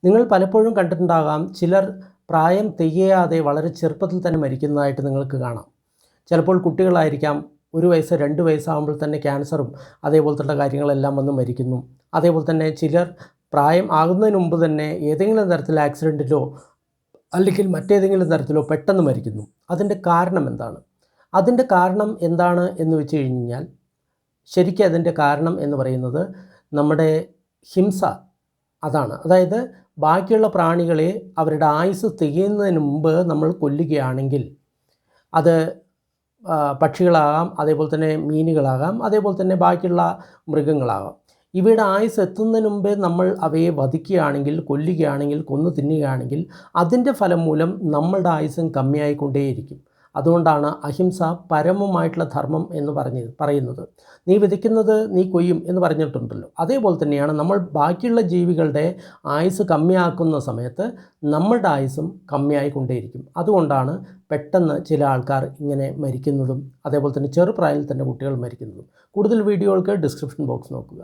നിങ്ങൾ പലപ്പോഴും കണ്ടിട്ടുണ്ടാകാം ചിലർ പ്രായം തികയാതെ വളരെ ചെറുപ്പത്തിൽ തന്നെ മരിക്കുന്നതായിട്ട് നിങ്ങൾക്ക് കാണാം. ചിലപ്പോൾ കുട്ടികളായിരിക്കാം, 1 വയസ്സ് 2 വയസ്സാകുമ്പോൾ തന്നെ ക്യാൻസറും അതേപോലത്തുള്ള കാര്യങ്ങളെല്ലാം വന്ന് മരിക്കുന്നു. അതേപോലെ തന്നെ ചിലർ പ്രായം ആകുന്നതിന് മുമ്പ് തന്നെ ഏതെങ്കിലും തരത്തിൽ ആക്സിഡൻറ്റിലോ അല്ലെങ്കിൽ മറ്റേതെങ്കിലും തരത്തിലോ പെട്ടെന്ന് മരിക്കുന്നു. അതിൻ്റെ കാരണം എന്താണ്? അതിൻ്റെ കാരണം എന്താണ് എന്ന് വെച്ച് കഴിഞ്ഞാൽ, ശരിക്കും അതിൻ്റെ കാരണം എന്ന് പറയുന്നത് നമ്മുടെ ഹിംസ അതാണ്. അതായത് ബാക്കിയുള്ള പ്രാണികളെ അവരുടെ ആയുസ്സ് തികയുന്നതിന് മുമ്പ് നമ്മൾ കൊല്ലുകയാണെങ്കിൽ, അത് പക്ഷികളാകാം, അതേപോലെ തന്നെ മീനുകളാകാം, അതേപോലെ തന്നെ ബാക്കിയുള്ള മൃഗങ്ങളാകാം. ഇവയുടെ ആയുസ്സ് എത്തുന്നതിന് മുമ്പേ നമ്മൾ അവയെ വധിക്കുകയാണെങ്കിൽ, കൊല്ലുകയാണെങ്കിൽ, കൊന്നു തിന്നുകയാണെങ്കിൽ അതിൻ്റെ ഫലം മൂലം നമ്മളുടെ ആയുസ്സും കമ്മിയായിക്കൊണ്ടേയിരിക്കും. അതുകൊണ്ടാണ് അഹിംസ പരമമായിട്ടുള്ള ധർമ്മം എന്ന് പറയുന്നത്. നീ വിതയ്ക്കുന്നത് നീ കൊയ്യും എന്ന് പറഞ്ഞിട്ടുണ്ടല്ലോ. അതേപോലെ തന്നെയാണ് നമ്മൾ ബാക്കിയുള്ള ജീവികളുടെ ആയുസ്സ് കമ്മിയാക്കുന്ന സമയത്ത് നമ്മളുടെ ആയുസ്സും കമ്മിയായിക്കൊണ്ടേയിരിക്കും. അതുകൊണ്ടാണ് പെട്ടെന്ന് ചില ആൾക്കാർ ഇങ്ങനെ മരിക്കുന്നതും അതേപോലെ തന്നെ ചെറുപ്രായത്തിൽ തന്നെ കുട്ടികൾ മരിക്കുന്നതും. കൂടുതൽ വീഡിയോകൾക്ക് ഡിസ്ക്രിപ്ഷൻ ബോക്സ് നോക്കുക.